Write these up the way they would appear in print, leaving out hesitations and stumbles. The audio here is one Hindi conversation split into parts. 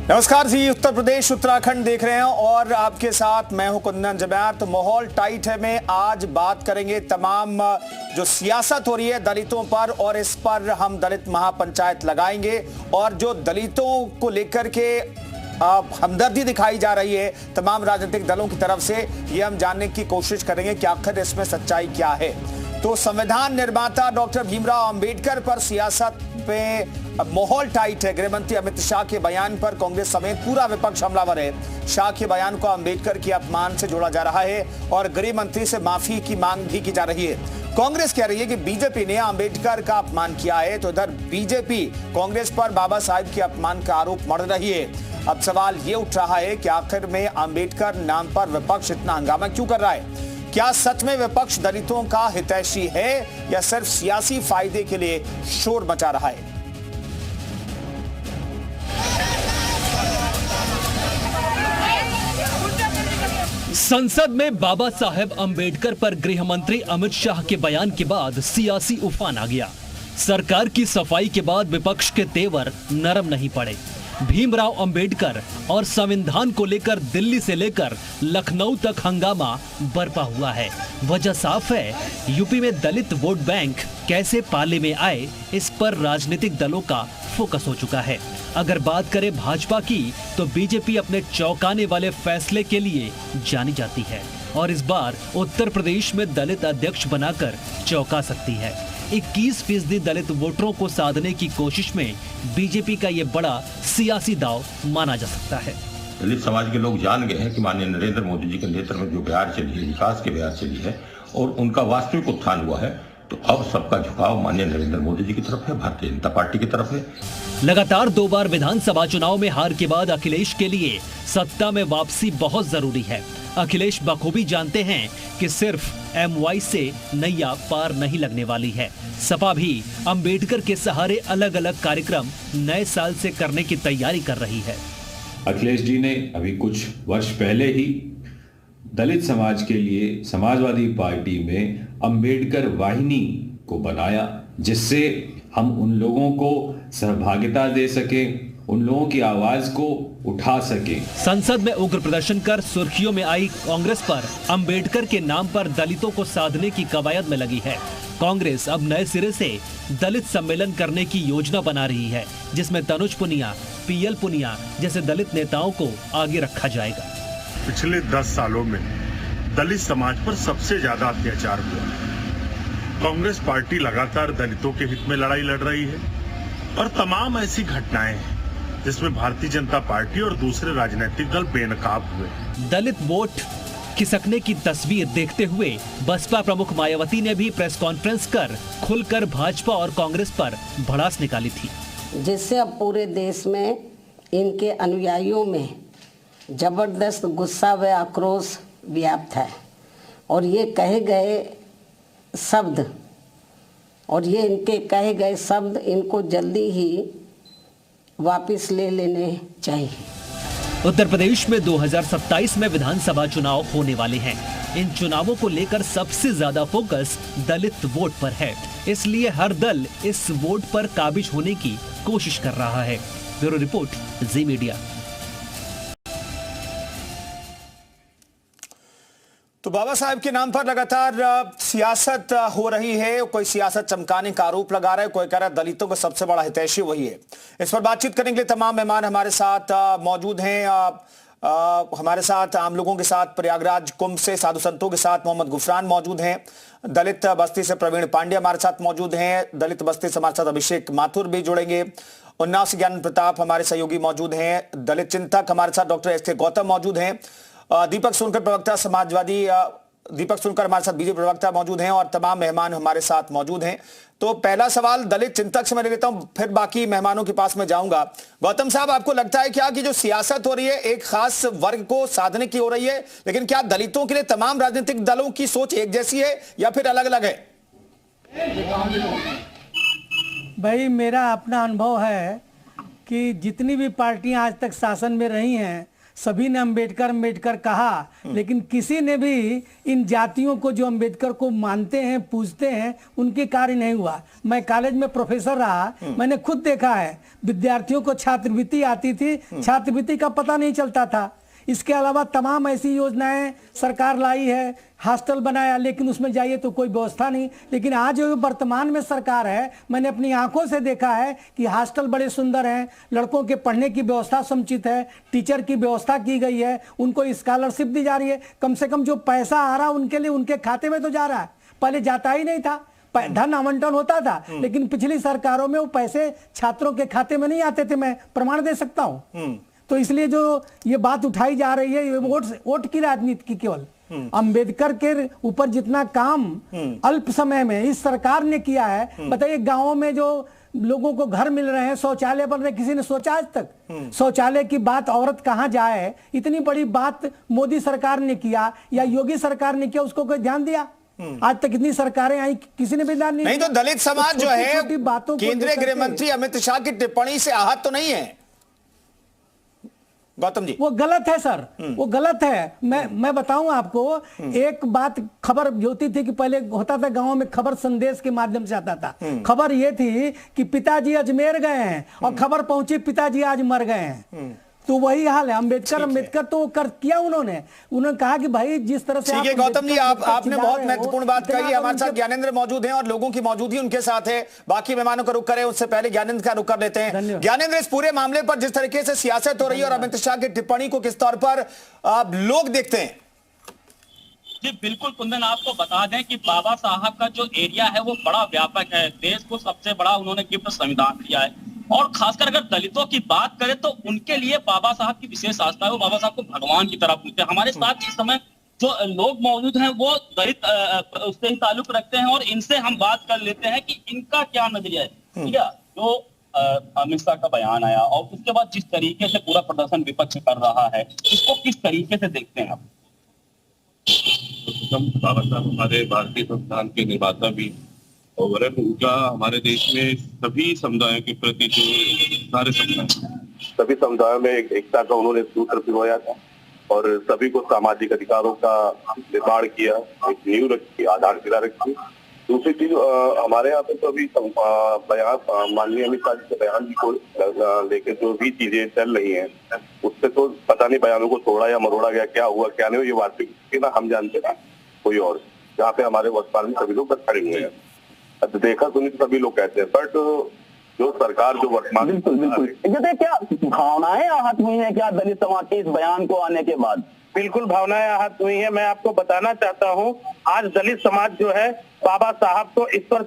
नमस्कार जी, उत्तर प्रदेश उत्तराखंड देख रहे हैं और आपके साथ मैं हूं कुंदन जमैर। तो माहौल टाइट है में आज बात करेंगे तमाम जो सियासत हो रही है दलितों पर, और इस पर हम दलित महापंचायत लगाएंगे और जो दलितों को लेकर के हमदर्दी दिखाई जा रही है तमाम राजनीतिक दलों की तरफ से, ये हम जानने की कोशिश करेंगे कि आखिर इसमें सच्चाई क्या है। तो संविधान निर्माता डॉक्टर भीमराव अंबेडकर पर सियासत पे माहौल टाइट है। गृह मंत्री अमित शाह के बयान पर कांग्रेस समेत पूरा विपक्ष हमलावर है। शाह के बयान को अंबेडकर के अपमान से जोड़ा जा रहा है और गृह मंत्री से माफी की मांग भी की जा रही है। कांग्रेस कह रही है कि बीजेपी ने अंबेडकर का अपमान किया है, तो इधर बीजेपी कांग्रेस पर बाबा साहब के अपमान का आरोप मढ़ रही है। अब सवाल ये उठ रहा है कि आखिर में अंबेडकर नाम पर विपक्ष इतना हंगामा क्यों कर रहा है? क्या सच में विपक्ष दलितों का हितैषी है या सिर्फ सियासी फायदे के लिए शोर मचा रहा है? संसद में बाबा साहेब अंबेडकर पर गृह मंत्री अमित शाह के बयान के बाद सियासी उफान आ गया। सरकार की सफाई के बाद विपक्ष के तेवर नरम नहीं पड़े। भीमराव अंबेडकर और संविधान को लेकर दिल्ली से लेकर लखनऊ तक हंगामा बरपा हुआ है। वजह साफ है, यूपी में दलित वोट बैंक कैसे पाले में आए, इस पर राजनीतिक दलों का फोकस हो चुका है। अगर बात करें भाजपा की, तो बीजेपी अपने चौंकाने वाले फैसले के लिए जानी जाती है और इस बार उत्तर प्रदेश में दलित अध्यक्ष बनाकर चौंका सकती है। 21% दलित वोटरों को साधने की कोशिश में बीजेपी का ये बड़ा सियासी दांव माना जा सकता है। दलित समाज के लोग जान गए हैं कि माननीय नरेंद्र मोदी जी के नेतृत्व में जो बयार चली है, विकास की बयार चली है और उनका वास्तविक उत्थान हुआ है, तो अब सबका झुकाव माननीय नरेंद्र मोदी जी की तरफ है, भारतीय जनता पार्टी की तरफ है। लगातार 2 बार विधानसभा चुनाव में हार के बाद अखिलेश के लिए सत्ता में वापसी बहुत जरूरी है। अखिलेश बखूबी जानते हैं कि सिर्फ एमवाई से नैया पार नहीं लगने वाली है। सपा भी अंबेडकर के सहारे अलग अलग कार्यक्रम नए साल से करने की तैयारी कर रही है। अखिलेश जी ने अभी कुछ वर्ष पहले ही दलित समाज के लिए समाजवादी पार्टी में अंबेडकर वाहिनी को बनाया, जिससे हम उन लोगों को सहभागिता दे सके, उन लोगों की आवाज को उठा सके। संसद में उग्र प्रदर्शन कर सुर्खियों में आई कांग्रेस पर अंबेडकर के नाम पर दलितों को साधने की कवायद में लगी है। कांग्रेस अब नए सिरे से दलित सम्मेलन करने की योजना बना रही है, जिसमें तनुज पुनिया, पीएल पुनिया जैसे दलित नेताओं को आगे रखा जाएगा। पिछले 10 सालों में दलित समाज पर सबसे ज्यादा अत्याचार हुआ। कांग्रेस पार्टी लगातार दलितों के हित में लड़ाई लड़ रही है और तमाम ऐसी घटनाएं हैं जिसमें भारतीय जनता पार्टी और दूसरे राजनीतिक दल बेनकाब हुए। दलित वोट खिसकने की तस्वीर देखते हुए बसपा प्रमुख मायावती ने भी प्रेस कॉन्फ्रेंस कर खुलकर भाजपा और कांग्रेस पर भड़ास निकाली थी, जिससे अब पूरे देश में इनके अनुयायियों में जबरदस्त गुस्सा व आक्रोश व्याप्त है और ये कहे गए शब्द इनको जल्दी ही वापस ले लेने चाहिए। उत्तर प्रदेश में 2027 में विधानसभा चुनाव होने वाले हैं। इन चुनावों को लेकर सबसे ज्यादा फोकस दलित वोट पर है, इसलिए हर दल इस वोट पर काबिज होने की कोशिश कर रहा है। ब्यूरो रिपोर्ट, जी मीडिया। तो बाबा साहब के नाम पर लगातार सियासत हो रही है। कोई सियासत चमकाने का आरोप लगा रहा है, कोई कह रहा है दलितों का सबसे बड़ा हितैषी वही है। इस पर बातचीत करने के लिए तमाम मेहमान हमारे साथ मौजूद हैं। हमारे साथ आम लोगों के साथ प्रयागराज कुंभ से साधु संतों के साथ मोहम्मद गुफरान मौजूद हैं। दलित बस्ती से प्रवीण पांडे हमारे साथ मौजूद हैं। दलित बस्ती से हमारे साथ अभिषेक माथुर भी जुड़ेंगे। उन्नाव से ज्ञान प्रताप हमारे सहयोगी मौजूद हैं। दलित चिंतक हमारे साथ डॉक्टर एस.के. गौतम मौजूद हैं। दीपक सोनकर प्रवक्ता समाजवादी, दीपक सोनकर हमारे साथ बीजेपी प्रवक्ता मौजूद हैं और तमाम मेहमान हमारे साथ मौजूद हैं। तो पहला सवाल दलित चिंतक से मैं लेता हूं, फिर बाकी मेहमानों के पास में जाऊंगा। गौतम साहब, आपको लगता है क्या कि जो सियासत हो रही है एक खास वर्ग को साधने की हो रही है, लेकिन क्या दलितों के लिए तमाम राजनीतिक दलों की सोच एक जैसी है या फिर अलग अलग है? भाई, मेरा अपना अनुभव है कि जितनी भी पार्टियां आज तक शासन में रही हैं, सभी ने अंबेडकर अंबेडकर कहा, लेकिन किसी ने भी इन जातियों को जो अंबेडकर को मानते हैं, पूजते हैं, उनके कार्य नहीं हुआ। मैं कॉलेज में प्रोफेसर रहा, मैंने खुद देखा है विद्यार्थियों को छात्रवृत्ति आती थी, छात्रवृत्ति का पता नहीं चलता था। इसके अलावा तमाम ऐसी योजनाएं सरकार लाई है, हॉस्टल बनाया, लेकिन उसमें जाइए तो कोई व्यवस्था नहीं। लेकिन आज जो वर्तमान में सरकार है, मैंने अपनी आंखों से देखा है कि हॉस्टल बड़े सुंदर हैं, लड़कों के पढ़ने की व्यवस्था समुचित है, टीचर की व्यवस्था की गई है, उनको स्कॉलरशिप दी जा रही है। कम से कम जो पैसा आ रहा उनके लिए उनके खाते में तो जा रहा है, पहले जाता ही नहीं था, धन आवंटन होता था, लेकिन पिछली सरकारों में वो पैसे छात्रों के खाते में नहीं आते थे। मैं प्रमाण दे सकता हूं। तो इसलिए जो ये बात उठाई जा रही है, ये वोट की राजनीति की केवल अंबेडकर के ऊपर जितना काम अल्प समय में इस सरकार ने किया है, बताइए गांवों में जो लोगों को घर मिल रहे हैं, शौचालय बन रहे, किसी ने सोचा आज तक? शौचालय की बात औरत कहां जाए, इतनी बड़ी बात मोदी सरकार ने किया या योगी सरकार ने किया, उसको कोई ध्यान दिया? आज तक इतनी सरकारें आई, किसी ने भी ध्यान नहीं। तो दलित समाज जो है केंद्रीय गृह मंत्री अमित शाह की टिप्पणी से आहत तो नहीं है गौतम जी? वो गलत है सर, वो गलत है। मैं बताऊं आपको, एक बात खबर होती थी कि पहले होता था गांव में, खबर संदेश के माध्यम से आता था। खबर ये थी कि पिताजी अजमेर गए हैं और खबर पहुंची पिताजी आज मर गए हैं। तो वही हाल है। अंबेडकर तो कर किया उन्होंने कहा कि भाई जिस तरह से ठीक है गौतम जी, आपने बहुत महत्वपूर्ण बात कही। हमारे साथ ज्ञानेंद्र मौजूद हैं और लोगों की मौजूदगी उनके साथ है। बाकी मेहमानों का रुख करें उससे पहले ज्ञानेंद्र का रुख कर लेते हैं। ज्ञानेंद्र, इस पूरे मामले पर जिस तरीके से सियासत हो रही है और अमित शाह की टिप्पणी को किस तौर पर लोग देखते हैं? जी बिल्कुल कुंदन, आपको बता दें कि बाबा साहब का जो एरिया है वो बड़ा व्यापक है। देश को सबसे बड़ा उन्होंने गिफ्ट संविधान दिया है, और खासकर अगर दलितों की बात करें तो उनके लिए बाबा साहब की विशेष आस्था है। वो बाबा साहब को भगवान की तरह पूजते हैं। हमारे साथ इस समय जो लोग मौजूद हैं वो दलित उससे ही ताल्लुक रखते हैं, और इनसे हम बात कर लेते हैं कि इनका क्या नजरिया है। ठीक है, जो अमित शाह का बयान आया और उसके बाद जिस तरीके से पूरा प्रदर्शन विपक्ष कर रहा है, इसको किस तरीके से देखते हैं आप? बाबा साहब हमारे भारतीय संविधान के निर्माता भी, और उनका हमारे देश में सभी समुदायों के प्रति जो सभी समुदायों में एकता का उन्होंने सूत्र पिरोया था, और सभी को सामाजिक अधिकारों का निर्माण किया, एक नींव रखी, आधारशिला रखी। दूसरी चीज, हमारे यहाँ पे तो अभी बयान माननीय अमित शाह जी के बयान को लेकर जो भी चीजें चल रही हैं, उससे तो पता नहीं बयानों को तोड़ा या मरोड़ा गया, क्या हुआ क्या नहीं, ये वास्तविक ना हम जानते हैं कोई और। जहाँ पे हमारे वर्तमान में सभी लोग खड़े हुए हैं, देखा सुनी तो सभी लोग कहते हैं, बट जो सरकार जो वर्तमान बिल्कुल जैसे क्या भावनाएं आहत हुई हैं क्या दलित समाज के इस बयान को आने के बाद? बिल्कुल भावनाएं आहत हुई हैं। मैं आपको बताना चाहता हूं, आज दलित समाज जो है बाबा साहब को ईश्वर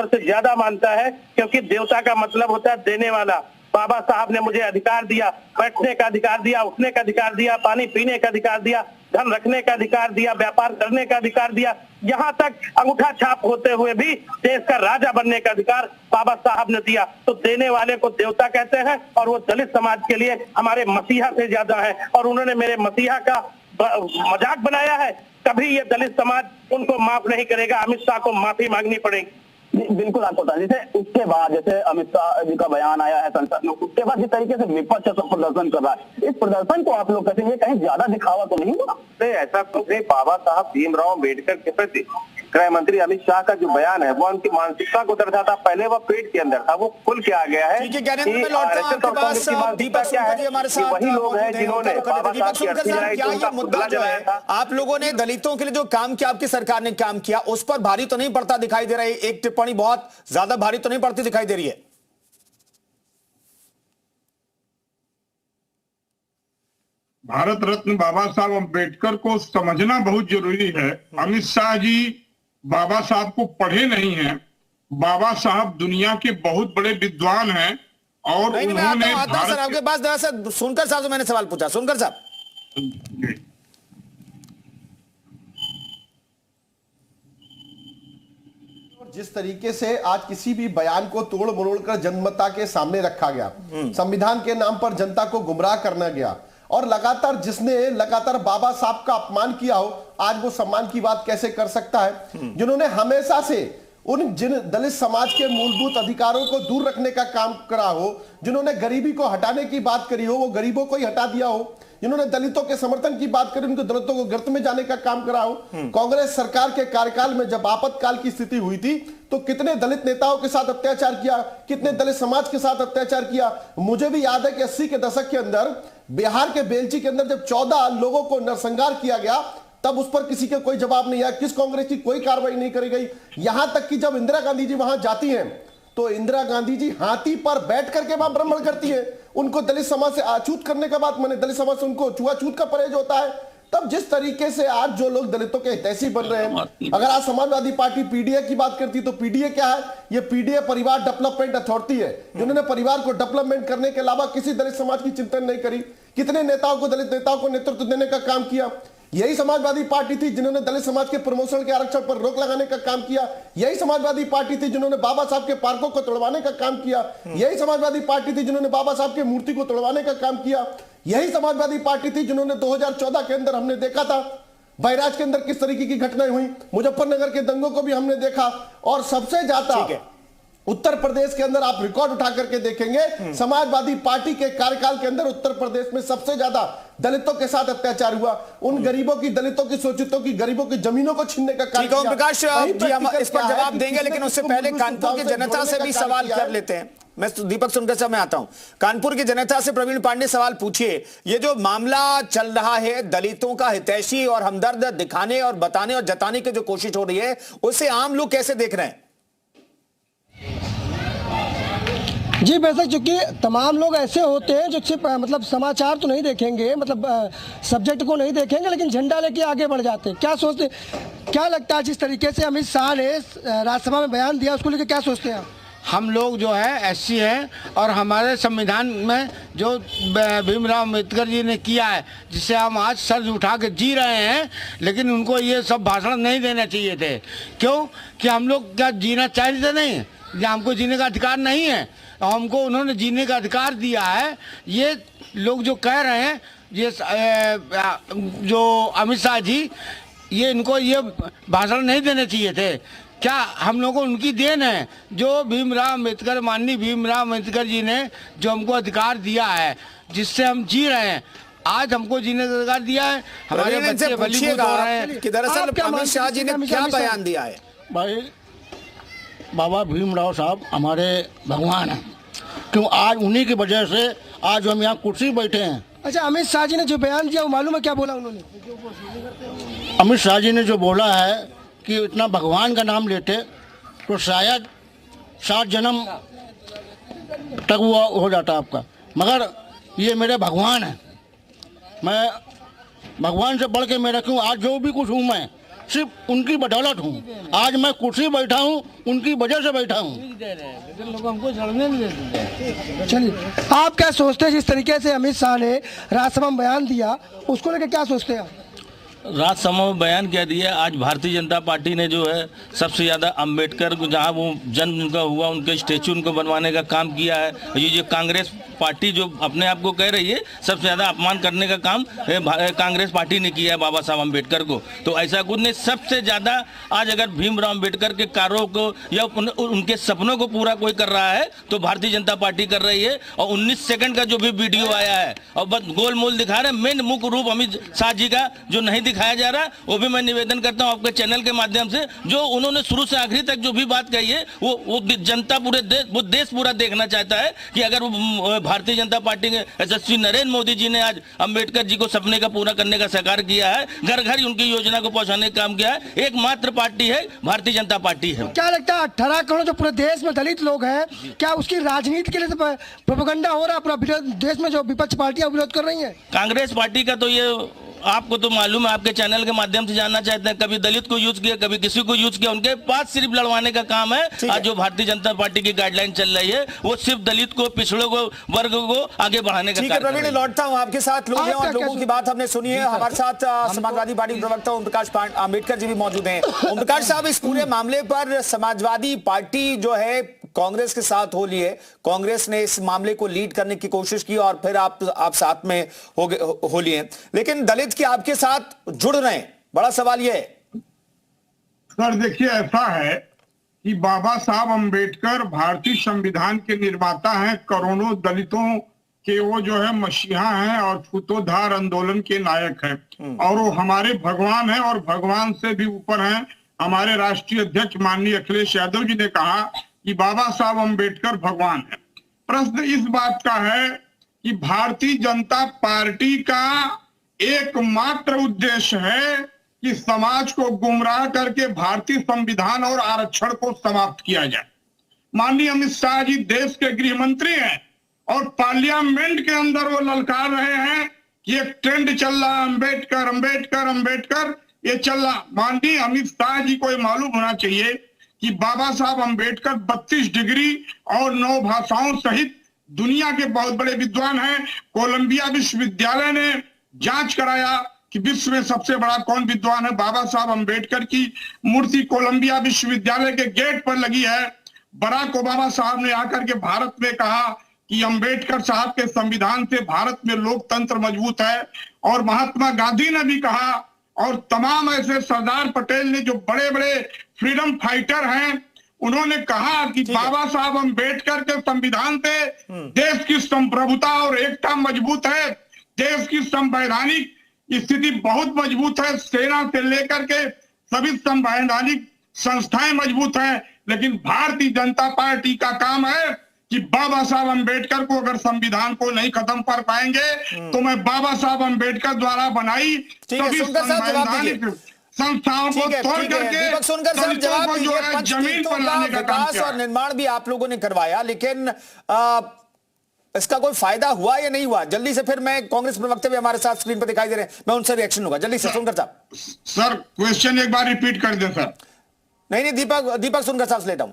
से ज्यादा मानता है, क्योंकि देवता का मतलब होता है देने वाला। बाबा साहब ने मुझे अधिकार दिया, बैठने का अधिकार दिया, उठने का अधिकार दिया, पानी पीने का अधिकार दिया, धन रखने का अधिकार दिया, व्यापार करने का अधिकार दिया, यहाँ तक अंगूठा छाप होते हुए भी देश का राजा बनने का अधिकार बाबा साहब ने दिया। तो देने वाले को देवता कहते हैं, और वो दलित समाज के लिए हमारे मसीहा से ज्यादा है, और उन्होंने मेरे मसीहा का मजाक बनाया है। कभी ये दलित समाज उनको माफ नहीं करेगा, अमित शाह को माफी मांगनी पड़ेगी। बिल्कुल आपको बता, जैसे उसके बाद जैसे अमित शाह जी का बयान आया है संसद में, उसके बाद जिस तरीके से विपक्ष सब प्रदर्शन कर रहा है, इस प्रदर्शन को आप लोग कहते हैं कहीं ज्यादा दिखावा तो नहीं हुआ? ऐसा कुछ नहीं। बाबा साहब भीमराव अम्बेडकर के प्रति गृह मंत्री अमित शाह का जो बयान है वो उनकी मानसिकता को दर्शाता। पहले वो पेट के अंदर था, वो खुल के आ गया है। ठीक है ज्ञानेंद्र, मैं लौटता हूं आपके पास। दीपक सुनकर जी हमारे साथ वही लोग हैं जिन्होंने दीपक सुनकर साहब, क्या ये मुद्दा जो है आप लोगों ने दलितों के लिए जो काम किया, आपकी सरकार ने काम किया, उस पर भारी तो नहीं पड़ता दिखाई दे रहा है? एक टिप्पणी बहुत ज्यादा भारी तो नहीं पड़ती दिखाई दे रही है? भारत रत्न बाबा साहब अम्बेडकर को समझना बहुत जरूरी है। अमित शाह जी बाबा साहब को पढ़े नहीं हैं। बाबा साहब दुनिया के बहुत बड़े विद्वान हैं, और उन्होंने सर आपके पास दरअसल सुनकर साहब से मैंने सवाल पूछा। सुनकर साहब, जिस तरीके से आज किसी भी बयान को तोड़ मरोड़ कर जनता के सामने रखा गया, संविधान के नाम पर जनता को गुमराह करना गया, और लगातार जिसने लगातार बाबा साहब का अपमान किया हो, आज वो सम्मान की बात कैसे कर सकता है? जिन्होंने हमेशा से उन जिन दलित समाज के मूलभूत अधिकारों को दूर रखने का काम करा हो, जिन्होंने गरीबी को हटाने की बात करी हो वो गरीबों को ही हटा दिया हो, जिन्होंने दलितों के समर्थन की बात करी उनको दलितों को गर्त में जाने का काम करा हो। कांग्रेस सरकार के कार्यकाल में जब आपातकाल की स्थिति हुई थी तो कितने दलित नेताओं के साथ अत्याचार किया, कितने दलित समाज के साथ अत्याचार किया। मुझे भी याद है कि 80 के दशक के अंदर बिहार के बेलची के अंदर जब 14 लोगों को नरसंहार किया गया तब उस पर किसी का कोई जवाब नहीं आया, किस कांग्रेस की कोई कार्रवाई नहीं करी गई। यहां तक कि जब इंदिरा गांधी जी वहां जाती हैं तो इंदिरा गांधी जी हाथी पर बैठ करके वहां भ्रमण करती है। उनको दलित समाज से अछूत करने का बात, मैंने दलित समाज से उनको छुआछूत का परहेज होता है। तब जिस तरीके से आज जो लोग दलितों के हितैषी बन रहे हैं, अगर आज समाजवादी पार्टी पीडीए की बात करती है तो पीडीए क्या है? ये पीडीए परिवार डेवलपमेंट अथॉरिटी है, जिन्होंने परिवार को डेवलपमेंट करने के अलावा किसी दलित समाज की चिंता नहीं करी। कितने नेताओं को, दलित नेताओं को नेतृत्व देने का काम किया। यही समाजवादी पार्टी थी जिन्होंने दलित समाज के प्रमोशन के आरक्षण पर रोक लगाने का काम किया। यही समाजवादी पार्टी थी जिन्होंने बाबा साहब के पार्कों को तोड़वाने का काम किया। यही समाजवादी पार्टी थी जिन्होंने बाबा साहब की मूर्ति को तोड़वाने का काम किया। यही समाजवादी पार्टी थी जिन्होंने 2014 के अंदर हमने देखा था बहराइच के अंदर किस तरीके की घटनाएं हुई, मुजफ्फरनगर के दंगों को भी हमने देखा। और सबसे ज्यादा उत्तर प्रदेश के अंदर आप रिकॉर्ड उठा करके देखेंगे, समाजवादी पार्टी के कार्यकाल के अंदर उत्तर प्रदेश में सबसे ज्यादा दलितों के साथ अत्याचार हुआ। उन गरीबों की, दलितों की, शोषितों की, गरीबों की जमीनों को छीनने का काम किया। ओम प्रकाश जी हम इस पर जवाब देंगे, लेकिन उससे पहले कानपुर की जनता से भी सवाल कर लेते हैं। मैं दीपक सुनकर से मैं आता हूं कानपुर की जनता से। प्रवीण पांडे सवाल पूछिए, ये जो मामला चल रहा है दलितों का हितैषी और हमदर्द दिखाने और बताने और जताने की जो कोशिश हो रही है, उसे आम लोग कैसे देख रहे हैं? जी बेशक, चूंकि तमाम लोग ऐसे होते हैं जो सिर्फ मतलब समाचार तो नहीं देखेंगे, मतलब सब्जेक्ट को नहीं देखेंगे, लेकिन झंडा लेके आगे बढ़ जाते हैं। क्या सोचते, क्या लगता है जिस तरीके से अमित शाह ने राज्यसभा में बयान दिया उसको लेकर क्या सोचते हैं आप? हम लोग जो है एससी हैं और हमारे संविधान में जो भीमराव अम्बेडकर जी ने किया है, जिससे हम आज सर उठा के जी रहे हैं, लेकिन उनको ये सब भाषण नहीं देने चाहिए थे। क्यों कि हम लोग क्या जीना चाहते नहीं, या हमको जीने का अधिकार नहीं है? हमको उन्होंने जीने का अधिकार दिया है। ये लोग जो कह रहे हैं, ये जो अमित शाह जी, ये इनको ये भाषण नहीं देने चाहिए थे। क्या हम लोगों को उनकी देन है जो भीमराव अम्बेडकर, माननीय भीमराव अम्बेडकर जी ने जो हमको अधिकार दिया है, जिससे हम जी रहे हैं। आज हमको जीने का अधिकार दिया है। हमारे बच्चे बलिदान हो रहे हैं कि दरअसल अमित शाह जी ने क्या बयान दिया है? भाई बाबा भीमराव साहब हमारे भगवान हैं, क्यों आज उन्हीं की वजह से आज हम यहाँ कुर्सी बैठे हैं। अच्छा, अमित शाह जी ने जो बयान दिया वो मालूम है क्या बोला उन्होंने? अमित शाह जी ने जो बोला है कि इतना भगवान का नाम लेते तो शायद 7 जन्म तक वो हो जाता आपका, मगर ये मेरे भगवान हैं। मैं भगवान से बढ़ के मेरा क्यों आज जो भी कुछ हूँ मैं सिर्फ उनकी बदौलत हूँ। आज मैं कुर्सी बैठा हूँ उनकी वजह से बैठा हूँ। चलिए, आप क्या सोचते हैं जिस तरीके से अमित शाह ने राज्यसभा में बयान दिया उसको लेकर क्या सोचते हैं आप? राज्यसभा में बयान क्या दिया? आज भारतीय जनता पार्टी ने जो है सबसे ज़्यादा अंबेडकर को, जहाँ वो जन्म उनका हुआ, उनके स्टेचू उनको बनवाने का काम किया है। ये जो कांग्रेस पार्टी जो अपने आप को कह रही है, सबसे ज़्यादा अपमान करने का काम कांग्रेस पार्टी ने किया है बाबा साहब अंबेडकर को। तो ऐसा कुछ नहीं, सबसे ज़्यादा आज अगर भीमराव अंबेडकर के कार्यों को या उनके सपनों को पूरा कोई कर रहा है तो भारतीय जनता पार्टी कर रही है। और 19 सेकंड का जो भी वीडियो आया है और बस गोल मोल दिखा रहे हैं, मेन मुख्य रूप अमित शाह जी का जो नहीं दिखाया जा रहा, वो भी मैं निवेदन करता हूं आपके चैनल के माध्यम से, जो उन्होंने शुरू से आखिरी तक जो भी बात कही है वो जनता पूरे देश पूरा देखना चाहता है कि अगर भारतीय जनता पार्टी के यशस्वी नरेंद्र मोदी जी ने आज अंबेडकर जी को सपने का पूरा करने का साकार किया है, घर घर उनकी योजना को पहुंचाने का काम किया है, एकमात्र पार्टी है भारतीय जनता पार्टी है। क्या लगता है 18 करोड़ जो पूरे देश में दलित लोग हैं, क्या उसकी राजनीति के लिए प्रोपेगेंडा हो रहा है? पूरा देश में जो विपक्ष पार्टियां विरोध कर रही है कांग्रेस पार्टी का, तो ये आपको तो मालूम है, आपके चैनल के माध्यम से जानना चाहते हैं, कभी दलित को यूज किया, कभी किसी को यूज किया। उनके पास सिर्फ लड़वाने का काम है। आज जो भारतीय जनता पार्टी की गाइडलाइन चल रही है वो सिर्फ दलित को, पिछड़ों को, वर्ग को आगे बढ़ाने का काम है। प्रवीण, लौटता हूं आपके साथ। लोग हैं और लोगों की बात हमने सुनी है। हमारे साथ समाजवादी पार्टी प्रवक्ता ओम प्रकाश अम्बेडकर जी भी मौजूद हैं। ओम प्रकाश साहब, इस पूरे मामले पर समाजवादी पार्टी जो है कांग्रेस के साथ हो लिए, कांग्रेस ने इस मामले को लीड करने की कोशिश की और फिर आप साथ में हो लिए, लेकिन दलित कि आपके साथ जुड़ रहे हैं। बड़ा सवाल यह है सर, देखिए ऐसा है कि बाबा साहब अंबेडकर भारतीय संविधान के निर्माता हैं, करोड़ों दलितों के वो जो है मसीहा हैं और छूतोद्धार आंदोलन के नायक हैं, और वो हमारे भगवान हैं और भगवान से भी ऊपर हैं। हमारे राष्ट्रीय अध्यक्ष माननीय अखिलेश यादव जी ने कहा कि बाबा साहब अंबेडकर भगवान है। प्रश्न इस बात का है कि भारतीय जनता पार्टी का एकमात्र उद्देश्य है कि समाज को गुमराह करके भारतीय संविधान और आरक्षण को समाप्त किया जाए। माननीय अमित शाह जी देश के गृह मंत्री हैं और पार्लियामेंट के अंदर वो ललकार रहे हैं कि एक ट्रेंड चल रहा है अंबेडकर अंबेडकर अंबेडकर, ये चल रहा। माननीय अमित शाह जी को ये मालूम होना चाहिए कि बाबा साहब अंबेडकर 32 डिग्री और 9 भाषाओं सहित दुनिया के बहुत बड़े विद्वान हैं। कोलंबिया विश्वविद्यालय ने जांच कराया कि विश्व में सबसे बड़ा कौन विद्वान है। बाबा साहब अंबेडकर की मूर्ति कोलंबिया विश्वविद्यालय के गेट पर लगी है। बराक ओबामा साहब ने आकर के भारत में कहा कि अंबेडकर साहब के संविधान से भारत में लोकतंत्र मजबूत है, और महात्मा गांधी ने भी कहा, और तमाम ऐसे सरदार पटेल ने जो बड़े बड़े फ्रीडम फाइटर हैं उन्होंने कहा कि बाबा साहब अंबेडकर के संविधान से देश की संप्रभुता और एकता मजबूत है, देश की संवैधानिक स्थिति बहुत मजबूत है, सेना से लेकर के सभी संवैधानिक संस्थाएं मजबूत हैं। लेकिन भारतीय जनता पार्टी का काम है कि बाबा साहब अंबेडकर को अगर संविधान को नहीं खत्म कर पाएंगे तो मैं बाबा साहब अंबेडकर द्वारा बनाई सभी संवैधानिक संस्थाओं को तोड़ करके दलितों को जो है जमीन पर लाने का काम किया और निर्माण भी आप लोगों ने करवाया, लेकिन इसका कोई फायदा हुआ या नहीं हुआ? जल्दी से, फिर मैं कांग्रेस प्रवक्ता भी हमारे साथ स्क्रीन पर दिखाई दे रहे हैं, मैं उनसे रिएक्शन होगा। जल्दी से सोनकर साहब। सर क्वेश्चन एक बार रिपीट कर दे सर। नहीं दीपक सोनकर साहब से लेता हूं।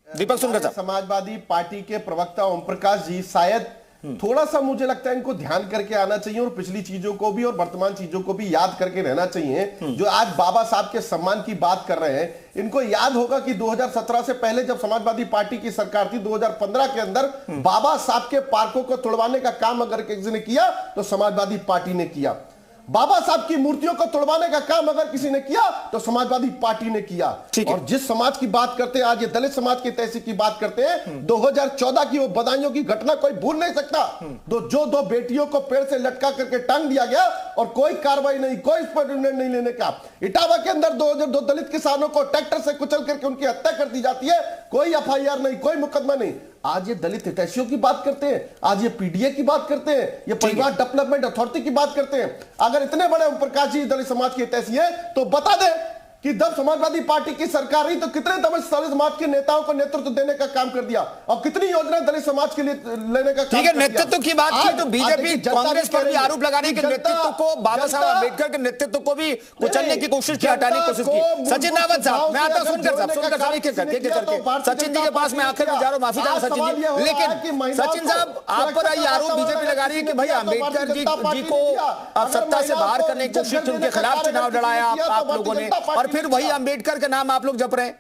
दीपक सोनकर साहब, समाजवादी पार्टी के प्रवक्ता ओम प्रकाश जी, शायद थोड़ा सा मुझे लगता है इनको ध्यान करके आना चाहिए और पिछली चीजों को भी और वर्तमान चीजों को भी याद करके रहना चाहिए। जो आज बाबा साहब के सम्मान की बात कर रहे हैं, इनको याद होगा कि 2017 से पहले जब समाजवादी पार्टी की सरकार थी, 2015 के अंदर बाबा साहब के पार्कों को तोड़वाने का काम अगर किसी ने किया तो समाजवादी पार्टी ने किया। बाबा साहब की मूर्तियों को तोड़वाने का काम अगर किसी ने किया तो समाजवादी पार्टी ने किया। और जिस समाज की बात करते हैं आज, ये दलित समाज की तहसील की बात करते हैं, 2014 की वो बदायूं की घटना कोई भूल नहीं सकता। जो दो बेटियों को पेड़ से लटका करके टांग दिया गया और कोई कार्रवाई नहीं, कोई इस पर निर्णय नहीं लेने का। इटावा के अंदर दो दलित किसानों को ट्रैक्टर से कुचल करके उनकी हत्या कर दी जाती है, कोई एफआईआर नहीं, कोई मुकदमा नहीं। आज ये दलित हितैषियों की बात करते हैं, आज ये पीडीए की बात करते हैं, ये परिवार डेवलपमेंट अथॉरिटी की बात करते हैं। अगर इतने बड़े ओम प्रकाश जी दलित समाज के हितैषी हैं तो बता दें कि जब समाजवादी पार्टी की सरकार रही तो कितने दलित समाज के नेताओं को नेतृत्व देने का काम कर दिया और कितनी योजना दलित समाज के लिए लेने का काम ठीक है। नेतृत्व की बात की तो बीजेपी कांग्रेस पर भी आरोप लगा रही है कि नेतृत्व को, बाबा साहब अम्बेडकर के नेतृत्व को भी कुचलने की कोशिश की, हटाने की कोशिश की। सचिन रावत साहब, मैं आता हूं सुनकर साहब सचिन जी के पास मैं आखिर में जा रहा हूं, माफी चाहूंगा सचिन जी, लेकिन सचिन साहब आप पर ये आरोप बीजेपी लगा रही है कि भाई अम्बेडकर जी को अब सत्ता से बाहर करने की कोशिश, उनके खिलाफ चुनाव लड़ाया आप लोगों ने, और फिर वही अंबेडकर का नाम आप लोग जप रहे हैं।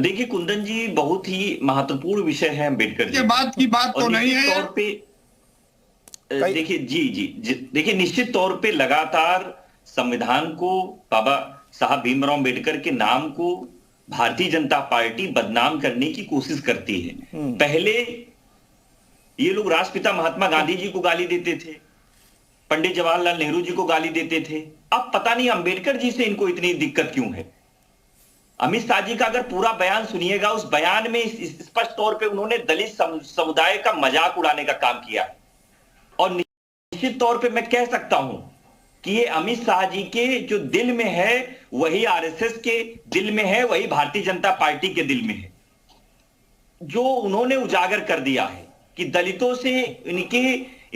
देखिए कुंदन जी, बहुत ही महत्वपूर्ण विषय है अंबेडकर जी। बात की बात तो नहीं है। तौर पे देखिए देखिए निश्चित तौर पे लगातार संविधान को, बाबा साहब भीमराव अंबेडकर के नाम को भारतीय जनता पार्टी बदनाम करने की कोशिश करती है। पहले ये लोग राष्ट्रपिता महात्मा गांधी जी को गाली देते थे, पंडित जवाहरलाल नेहरू जी को गाली देते थे। अब पता नहीं अंबेडकर जी से इनको इतनी दिक्कत क्यों है। अमित शाह जी का अगर पूरा बयान सुनिएगा, उस बयान में स्पष्ट तौर पे उन्होंने दलित समुदाय का मजाक उड़ाने का काम किया है। और निश्चित तौर पे मैं कह सकता हूं कि ये अमित शाह जी के जो दिल में है वही आरएसएस के दिल में है, वही भारतीय जनता पार्टी के दिल में है। जो उन्होंने उजागर कर दिया है कि दलितों से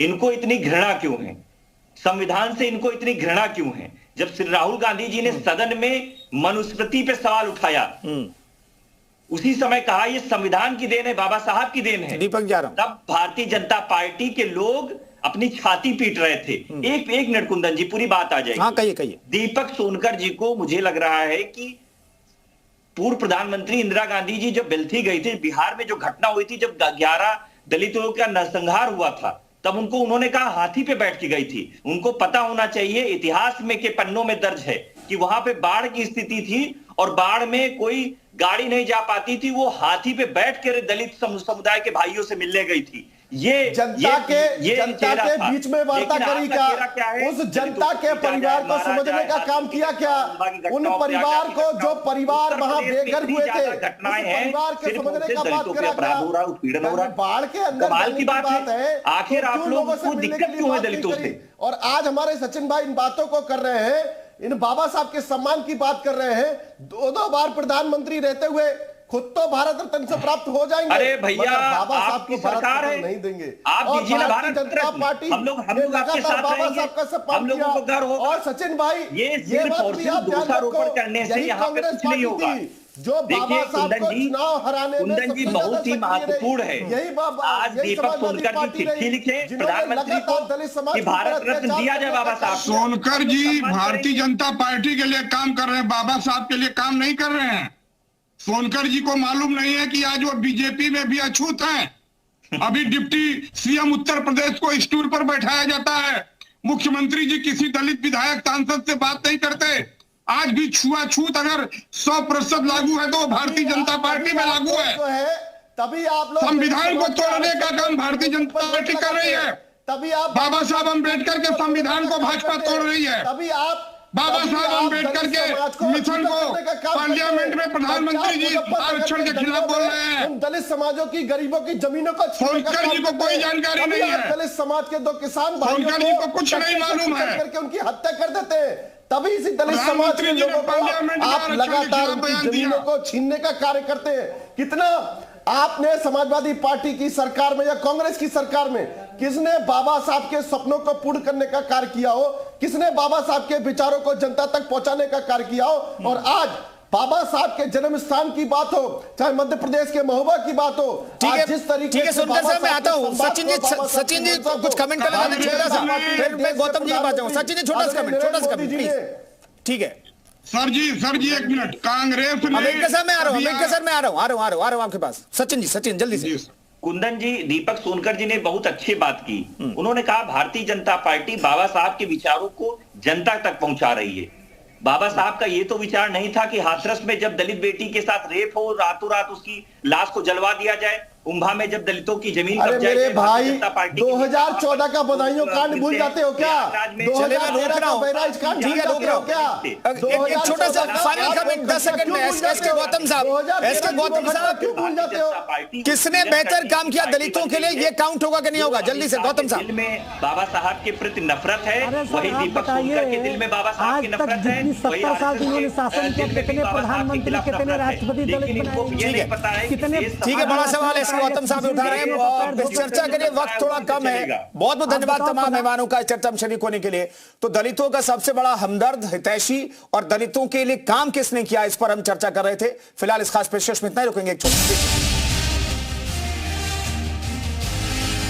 इनको इतनी घृणा क्यों है, संविधान से इनको इतनी घृणा क्यों है। जब श्री राहुल गांधी जी ने सदन में मनुस्मृति पे सवाल उठाया, उसी समय कहा ये संविधान की देन है, बाबा साहब की देन है, दीपक जा रहा हूं, तब भारतीय जनता पार्टी के लोग अपनी छाती पीट रहे थे। एक मिनट कुंदन जी, पूरी बात आ जाएगी। हाँ, कहिए। दीपक सोनकर जी को मुझे लग रहा है कि पूर्व प्रधानमंत्री इंदिरा गांधी जी जब बेल्थी गई थी, बिहार में जो घटना हुई थी, जब 11 दलितों का नरसंहार हुआ था, तब उनको उन्होंने कहा हाथी पे बैठ के गई थी। उनको पता होना चाहिए, इतिहास में के पन्नों में दर्ज है कि वहां पे बाढ़ की स्थिति थी और बाढ़ में कोई गाड़ी नहीं जा पाती थी, वो हाथी पे बैठ कर दलित समुदाय के भाइयों से मिलने गई थी। ये जनता के बीच में वार्ता करी क्या? उस जनता के परिवार को समझने का काम किया क्या? उन परिवार को जो परिवार वहां बेघर हुए थे, घटनाएं हैं, परिवार के समझने का बात करा अपराध हो रहा है, उत्पीड़न हो रहा है, बाढ़ के अंदर कमाल की बात है। आखिर आप लोगों को दिक्कत क्यों है दलितों से? और आज हमारे सचिन भाई इन बातों को कर रहे हैं, इन बाबा साहब के सम्मान की बात कर रहे हैं। 2 बार प्रधानमंत्री रहते हुए खुद तो भारत रत्न से प्राप्त हो जाएंगे। अरे भैया, बाबा साहब की सरकार है, नहीं देंगे। आप दीजिए ना भारत जनता पार्टी, हम लोग आपके साथ बाबा साहब का सम्मान हम लोगों को गर्व होगा। और सचिन भाई, ये सिर्फ और सिर्फ दोषारोपण करने से यहाँ पे कुछ नहीं होगा। जो बाबा साहब को चुनाव हराने में कुंदन जी बहुत ही महत्वपूर्ण है। यही बाबा आज दीपक सोनकर जी चिट्ठी लिखे प्रधानमंत्री को कि भारत रत्न दिया जाए बाबा साहब। सोनकर जी भारतीय जनता पार्टी के लिए काम कर रहे हैं, बाबा साहब के लिए काम नहीं कर रहे हैं। सोनकर जी को मालूम नहीं है कि आज वो बीजेपी में भी अछूत हैं। अभी डिप्टी सीएम उत्तर प्रदेश को स्टूल पर बैठाया जाता है। मुख्यमंत्री जी किसी दलित विधायक सांसद से बात नहीं करते। आज भी छुआछूत अगर 100% लागू है तो भारतीय जनता पार्टी में लागू है। तभी आप लोग संविधान को तोड़ने का काम भारतीय जनता पार्टी कर रही है। तभी आप बाबा साहब अम्बेडकर के संविधान को भाजपा तोड़ रही है। तभी आप बाबा साहब अम्बेडकर के मिशन को पार्लियामेंट में प्रधानमंत्री जी आरक्षण के खिलाफ बोल रहे हैं। दलित समाजों की, गरीबों की जमीनों को सोनकर जी को कोई जानकारी नहीं है। दलित समाज के 2 किसान सोनकर जी को कुछ नहीं मालूम है करके उनकी हत्या कर देते हैं। तभी इसी दलित समाज के लोगों को आप लगातार उनकी जमीनों को छीनने का कार्य करते हैं। कितना आपने समाजवादी पार्टी की सरकार में या कांग्रेस की सरकार में किसने बाबा साहब के सपनों को पूर्ण करने का कार्य किया हो? किसने बाबा साहब के विचारों को जनता तक पहुंचाने का कार्य किया हो? और आज बाबा साहब के जन्म स्थान की बात हो, चाहे मध्य प्रदेश के महोबा की बात हो, जिस तरीके से सुनकर सर मैं आता हूं। सचिन जी कुछ कमेंट करना है छोटा सा, फिर मैं गौतम जी की बात जाऊं। सचिन जी छोटा सा कमेंट प्लीज। ठीक है सर जी 1 मिनट। कांग्रेस अम्बेडकर साहब मैं आ रहा हूं आपके पास। सचिन जल्दी से। कुंदन जी, दीपक सोनकर जी ने बहुत अच्छी बात की। उन्होंने कहा भारतीय जनता पार्टी बाबा साहब के विचारों को जनता तक पहुंचा रही है। बाबा साहब का ये तो विचार नहीं था कि हाथरस में जब दलित बेटी के साथ रेप हो, रातों रात उसकी लाश को जलवा दिया जाए। उम्भा में जब दलितों की जमीन अरे मेरे भाई 2014 का बदायूं कांड भूल जाते हो क्या? 2013 का बहराइच कांड भूल जाते हो क्या? एक छोटा सा फाइनल कमेंट 10 सेकंड में। एसके गौतम साहब क्यों भूल जाते हो? किसने बेहतर काम किया दलितों के लिए, ये काउंट होगा कि नहीं होगा? जल्दी से गौतम साहब। दिल में बाबा साहब के प्रति नफरत है, वही दीपक सोनकर के दिल में बाबा साहब की नफरत है। 70 साल उन्होंने शासन किया, कितने प्रधानमंत्री, कितने राष्ट्रपति दलित बनाए, कितने। ठीक है, बड़ा सवाल है गौतम साहब उठा रहे हैं और इस चर्चा के लिए वक्त थोड़ा कम है। बहुत बहुत धन्यवाद तमाम मेहमानों का इस चर्चा में शरीक होने के लिए। तो दलितों का सबसे बड़ा हमदर्द, हितैषी और दलितों के लिए काम किसने किया, इस पर हम चर्चा कर रहे थे। फिलहाल इस खास पेशकश में इतना ही रुकेंगे। एक छोटी